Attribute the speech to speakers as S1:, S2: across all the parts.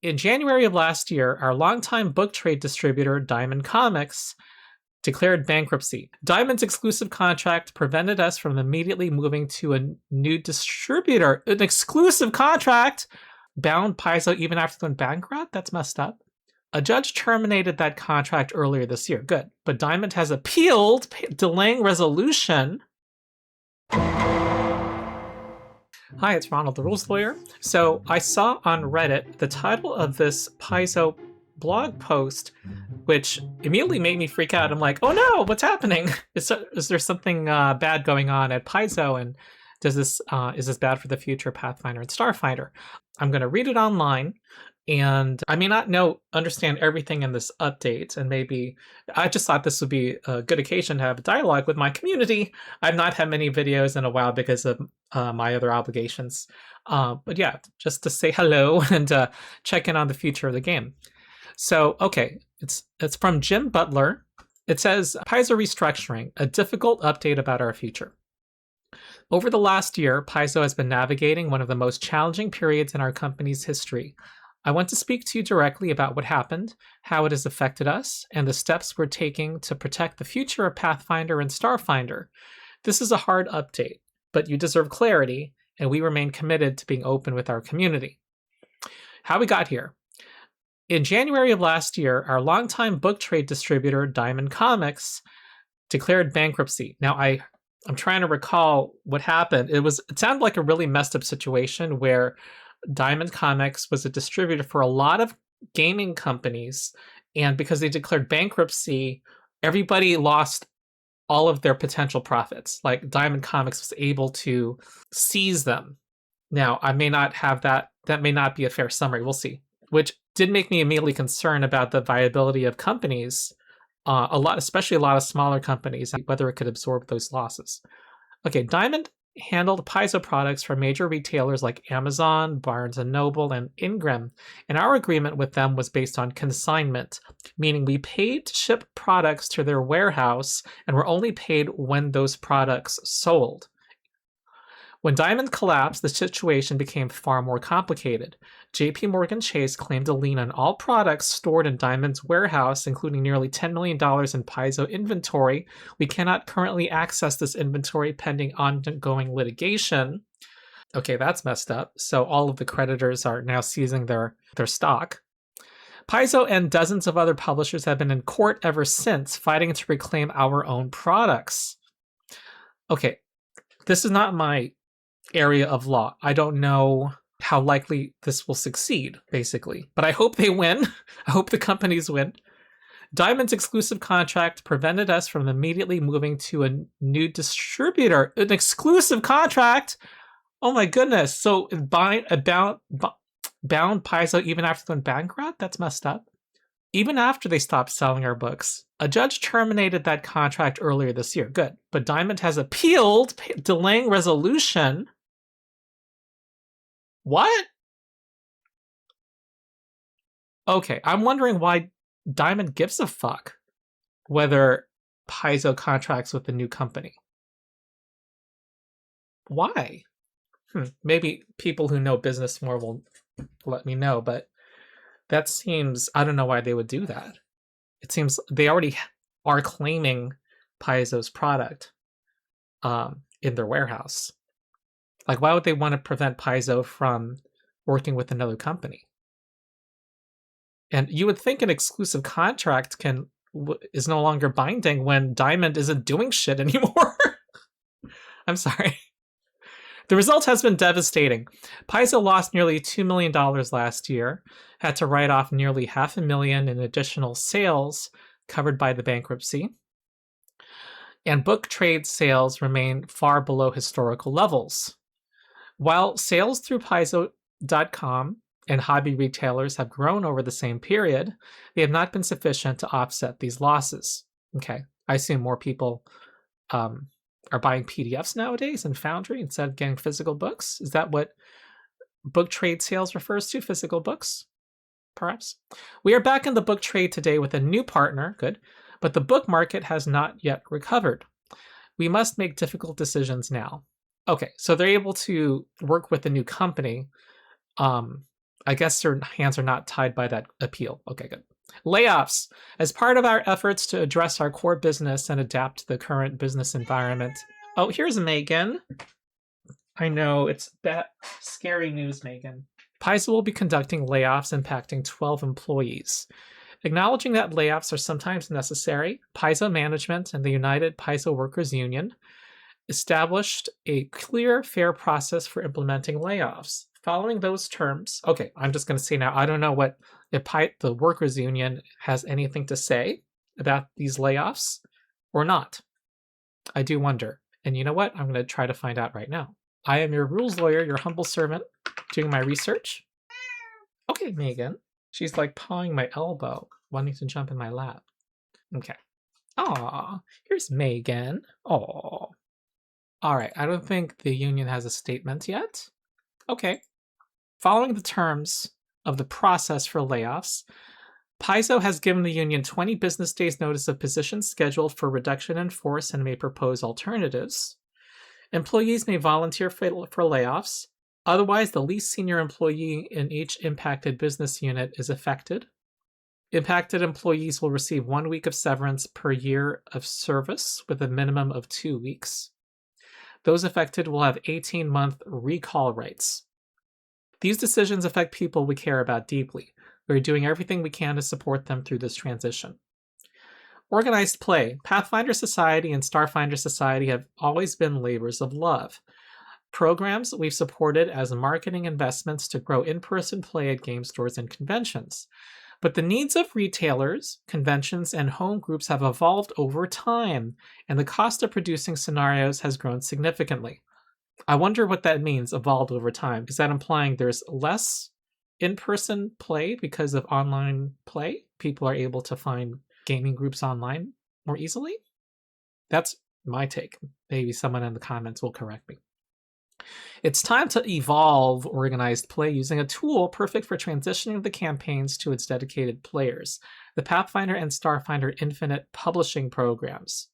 S1: In January of last year, our longtime book trade distributor, Diamond Comics, declared bankruptcy. Diamond's exclusive contract prevented us from immediately moving to a new distributor. An exclusive contract bound Paizo even after they went bankrupt? That's messed up. A judge terminated that contract earlier this year. Good. But Diamond has appealed, delaying resolution. Hi, it's Ronald, the rules lawyer. So I saw on Reddit the title of this Paizo blog post, which immediately made me freak out. I'm like, oh no, what's happening? Is there something bad going on at Paizo? And is this bad for the future Pathfinder and Starfinder? I'm going to read it online. And I may not understand everything in this update, and maybe I just thought this would be a good occasion to have a dialogue with my community. I've not had many videos in a while because of my other obligations. But yeah, just to say hello and check in on the future of the game. So, okay, it's from Jim Butler. It says, Paizo restructuring, a difficult update about our future. Over the last year, Paizo has been navigating one of the most challenging periods in our company's history. I want to speak to you directly about what happened, how it has affected us, and the steps we're taking to protect the future of Pathfinder and Starfinder. This is a hard update, but you deserve clarity, and we remain committed to being open with our community. How we got here. In January of last year, our longtime book trade distributor, Diamond Comics, declared bankruptcy. Now, I'm trying to recall what happened. It sounded like a really messed up situation where Diamond Comics was a distributor for a lot of gaming companies, and because they declared bankruptcy, everybody lost all of their potential profits. Like, Diamond Comics was able to seize them. Now, I may not have that may not be a fair summary, we'll see. Which did make me immediately concerned about the viability of companies, especially a lot of smaller companies, whether it could absorb those losses. Okay, Diamond handled Paizo products for major retailers like Amazon, Barnes & Noble, and Ingram, and our agreement with them was based on consignment, meaning we paid to ship products to their warehouse and were only paid when those products sold. When Diamond collapsed, the situation became far more complicated. JP Morgan Chase claimed a lien on all products stored in Diamond's warehouse, including nearly $10 million in Paizo inventory. We cannot currently access this inventory pending ongoing litigation. Okay, that's messed up. So all of the creditors are now seizing their stock. Paizo and dozens of other publishers have been in court ever since, fighting to reclaim our own products. Okay, this is not my area of law. I don't know how likely this will succeed, basically. But I hope they win. I hope the companies win. Diamond's exclusive contract prevented us from immediately moving to a new distributor. An exclusive contract? Oh my goodness. So it bound Paizo even after they went bankrupt? That's messed up. Even after they stopped selling our books. A judge terminated that contract earlier this year. Good. But Diamond has appealed, delaying resolution. What? Okay, I'm wondering why Diamond gives a fuck whether Paizo contracts with the new company. Why? Maybe people who know business more will let me know, but that seems, I don't know why they would do that. It seems they already are claiming Paizo's product in their warehouse. Like, why would they want to prevent Paizo from working with another company? And you would think an exclusive contract is no longer binding when Diamond isn't doing shit anymore. I'm sorry. The result has been devastating. Paizo lost nearly $2 million last year, had to write off nearly $500,000 in additional sales covered by the bankruptcy, and book trade sales remain far below historical levels. While sales through Paizo.com and hobby retailers have grown over the same period, they have not been sufficient to offset these losses. Okay, I assume more people are buying PDFs nowadays in Foundry instead of getting physical books. Is that what book trade sales refers to? Physical books, perhaps? We are back in the book trade today with a new partner, good, but the book market has not yet recovered. We must make difficult decisions now. Okay, so they're able to work with a new company, I guess their hands are not tied by that appeal. Okay, good. Layoffs. As part of our efforts to address our core business and adapt to the current business environment. Oh, here's Megan. I know, it's that scary news, Megan. Paizo will be conducting layoffs impacting 12 employees. Acknowledging that layoffs are sometimes necessary, Paizo management and the United Paizo Workers Union established a clear, fair process for implementing layoffs. Following those terms, okay, I'm just going to say now, I don't know what if the workers union has anything to say about these layoffs or not. I do wonder. And you know what? I'm going to try to find out right now. I am your rules lawyer, your humble servant, doing my research. Okay, Megan. She's like pawing my elbow, wanting to jump in my lap. Okay. Aw, here's Megan. Aw. All right, I don't think the union has a statement yet. Okay. Following the terms of the process for layoffs, Paizo has given the union 20 business days notice of positions scheduled for reduction in force and may propose alternatives. Employees may volunteer for layoffs. Otherwise, the least senior employee in each impacted business unit is affected. Impacted employees will receive 1 week of severance per year of service with a minimum of 2 weeks. Those affected will have 18-month recall rights. These decisions affect people we care about deeply. We're doing everything we can to support them through this transition. Organized play. Pathfinder Society and Starfinder Society have always been labors of love. Programs we've supported as marketing investments to grow in-person play at game stores and conventions. But the needs of retailers, conventions, and home groups have evolved over time, and the cost of producing scenarios has grown significantly. I wonder what that means, evolved over time. Is that implying there's less in-person play because of online play? People are able to find gaming groups online more easily? That's my take. Maybe someone in the comments will correct me. It's time to evolve organized play using a tool perfect for transitioning the campaigns to its dedicated players, the Pathfinder and Starfinder Infinite publishing programs.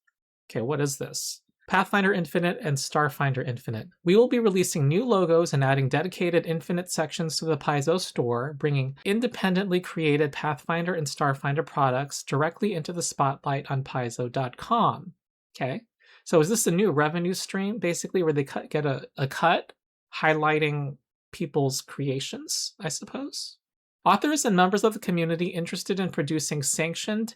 S1: Okay, what is this? Pathfinder Infinite and Starfinder Infinite. We will be releasing new logos and adding dedicated Infinite sections to the Paizo store, bringing independently created Pathfinder and Starfinder products directly into the spotlight on Paizo.com. Okay, so is this a new revenue stream, basically, where they get a cut highlighting people's creations, I suppose? Authors and members of the community interested in producing sanctioned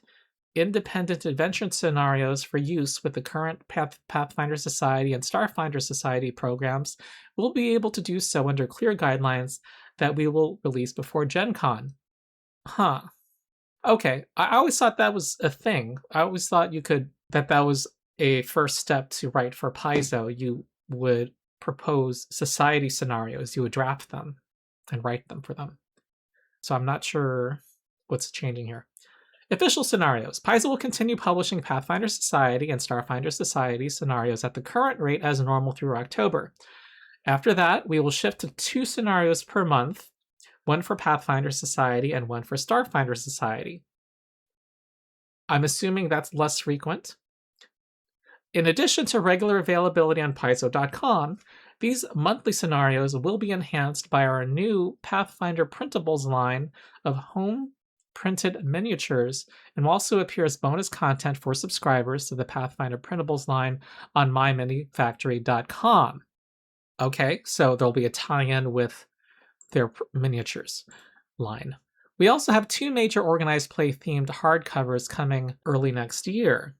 S1: independent adventure scenarios for use with the current Pathfinder Society and Starfinder Society programs will be able to do so under clear guidelines that we will release before Gen Con. Huh. Okay, I always thought that was a thing. I always thought that was a first step to write for Paizo. You would propose society scenarios, you would draft them and write them for them. So I'm not sure what's changing here. Official scenarios. Paizo will continue publishing Pathfinder Society and Starfinder Society scenarios at the current rate as normal through October. After that, we will shift to 2 scenarios per month, one for Pathfinder Society and one for Starfinder Society. I'm assuming that's less frequent. In addition to regular availability on Paizo.com, these monthly scenarios will be enhanced by our new Pathfinder printables line of home printed miniatures and will also appear as bonus content for subscribers to the Pathfinder printables line on myminifactory.com. Okay, so there'll be a tie-in with their miniatures line. We also have 2 major organized play themed hardcovers coming early next year.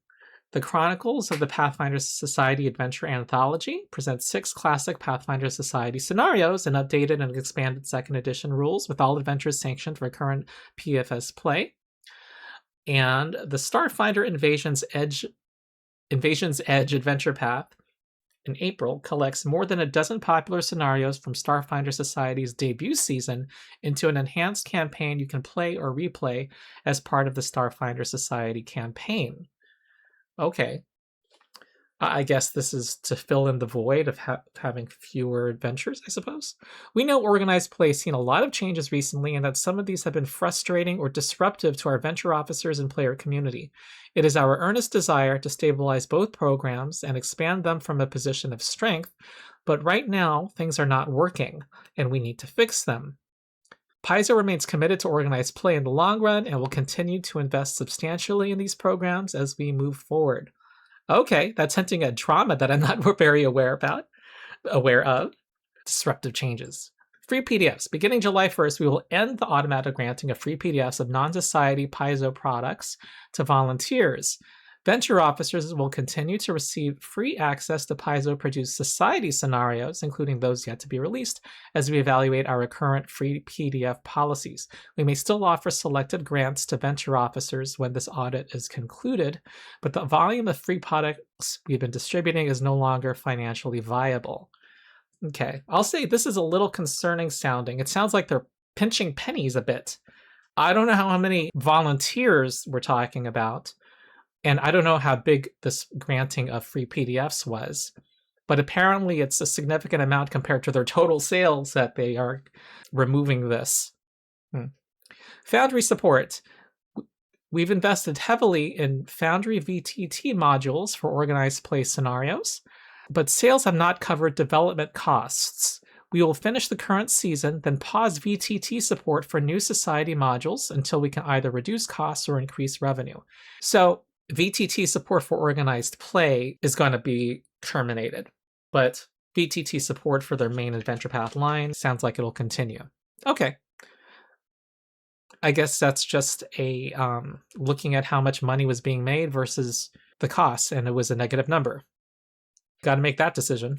S1: The Chronicles of the Pathfinder Society Adventure Anthology presents 6 classic Pathfinder Society scenarios and updated and expanded 2nd edition rules, with all adventures sanctioned for current PFS play. And the Starfinder Invasion's Edge Adventure Path in April collects more than a dozen popular scenarios from Starfinder Society's debut season into an enhanced campaign you can play or replay as part of the Starfinder Society campaign. Okay. I guess this is to fill in the void of having fewer adventures, I suppose. We know organized play has seen a lot of changes recently, and that some of these have been frustrating or disruptive to our venture officers and player community. It is our earnest desire to stabilize both programs and expand them from a position of strength, but right now things are not working, and we need to fix them. Paizo remains committed to organized play in the long run and will continue to invest substantially in these programs as we move forward. Okay, that's hinting at drama that I'm not very aware of. Disruptive changes. Free PDFs. Beginning July 1st, we will end the automatic granting of free PDFs of non-society Paizo products to volunteers. Venture officers will continue to receive free access to Paizo-produced society scenarios, including those yet to be released, as we evaluate our current free PDF policies. We may still offer selected grants to venture officers when this audit is concluded, but the volume of free products we've been distributing is no longer financially viable. Okay, I'll say this is a little concerning sounding. It sounds like they're pinching pennies a bit. I don't know how many volunteers we're talking about, and I don't know how big this granting of free PDFs was, but apparently it's a significant amount compared to their total sales that they are removing this. Foundry support. We've invested heavily in Foundry VTT modules for organized play scenarios, but sales have not covered development costs. We will finish the current season, then pause VTT support for new society modules until we can either reduce costs or increase revenue. So VTT support for organized play is going to be terminated, but VTT support for their main adventure path line sounds like it'll continue. Okay. I guess that's just a looking at how much money was being made versus the costs, and it was a negative number. Got to make that decision.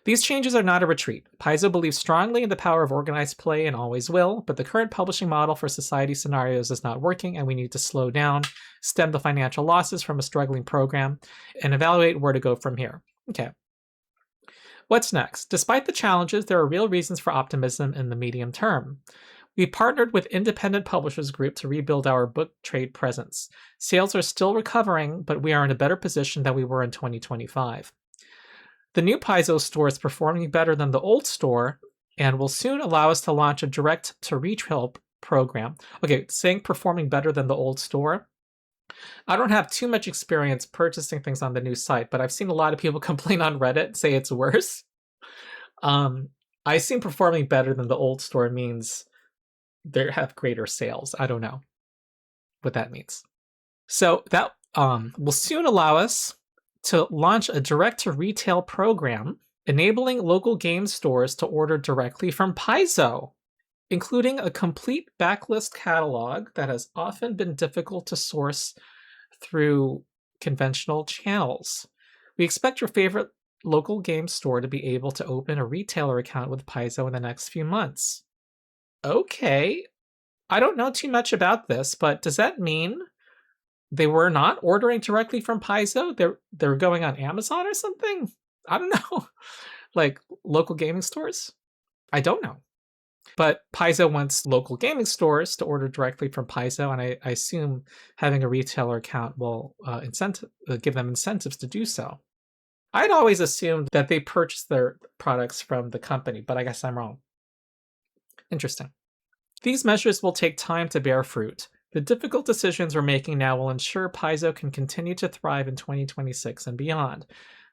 S1: These changes are not a retreat. Paizo believes strongly in the power of organized play and always will, but the current publishing model for society scenarios is not working, and we need to slow down, stem the financial losses from a struggling program, and evaluate where to go from here. Okay. What's next? Despite the challenges, there are real reasons for optimism in the medium term. We partnered with Independent Publishers Group to rebuild our book trade presence. Sales are still recovering, but we are in a better position than we were in 2025. The new Paizo store is performing better than the old store and will soon allow us to launch a direct-to-retail program. Okay, saying performing better than the old store. I don't have too much experience purchasing things on the new site, but I've seen a lot of people complain on Reddit, say it's worse. I assume performing better than the old store means they have greater sales. I don't know what that means. So that will soon allow us to launch a direct-to-retail program enabling local game stores to order directly from Paizo, including a complete backlist catalog that has often been difficult to source through conventional channels. We expect your favorite local game store to be able to open a retailer account with Paizo in the next few months. Okay, I don't know too much about this, but does that mean they were not ordering directly from Paizo? They're going on Amazon or something? I don't know. Like local gaming stores? I don't know. But Paizo wants local gaming stores to order directly from Paizo, and I assume having a retailer account will give them incentives to do so. I'd always assumed that they purchased their products from the company, but I guess I'm wrong. Interesting. These measures will take time to bear fruit. The difficult decisions we're making now will ensure Paizo can continue to thrive in 2026 and beyond.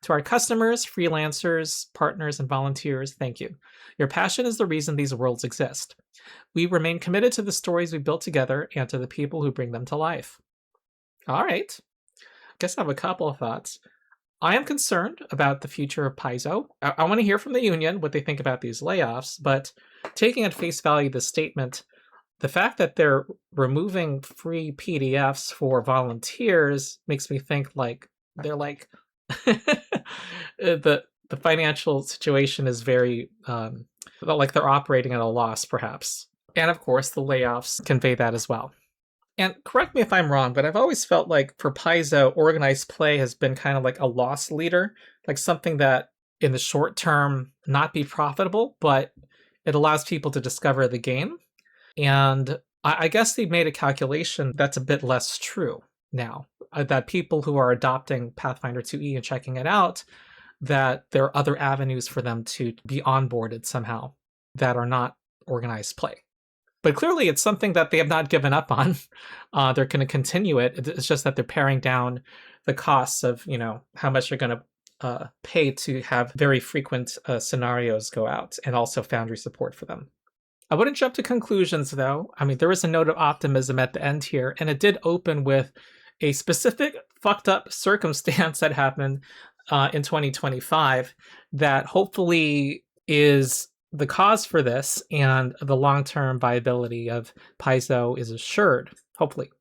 S1: To our customers, freelancers, partners, and volunteers, thank you. Your passion is the reason these worlds exist. We remain committed to the stories we built together and to the people who bring them to life. All right. I guess I have a couple of thoughts. I am concerned about the future of Paizo. I want to hear from the union what they think about these layoffs, but taking at face value the statement, the fact that they're removing free PDFs for volunteers makes me think like they're like the financial situation is very like they're operating at a loss, perhaps. And of course, the layoffs convey that as well. And correct me if I'm wrong, but I've always felt like for Paizo, organized play has been kind of like a loss leader, like something that in the short term not be profitable, but it allows people to discover the game. And I guess they've made a calculation that's a bit less true now, that people who are adopting Pathfinder 2E and checking it out, that there are other avenues for them to be onboarded somehow that are not organized play. But clearly it's something that they have not given up on. They're going to continue it. It's just that they're paring down the costs of, how much they're going to pay to have very frequent scenarios go out, and also Foundry support for them. I wouldn't jump to conclusions, though. I mean, there is a note of optimism at the end here, and it did open with a specific fucked up circumstance that happened in 2025 that hopefully is the cause for this, and the long-term viability of Paizo is assured, hopefully.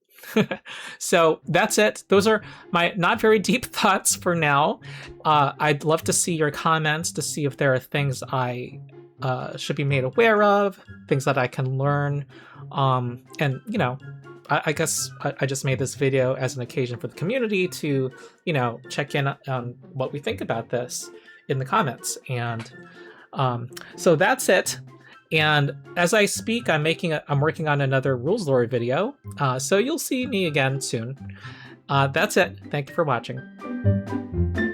S1: So that's it. Those are my not very deep thoughts for now. I'd love to see your comments to see if there are things I should be made aware of, things that I can learn. And, you know, I guess I just made this video as an occasion for the community to, you know, check in on what we think about this in the comments. And so that's it. And as I speak, I'm working on another Rules Lore video. So you'll see me again soon. That's it. Thank you for watching.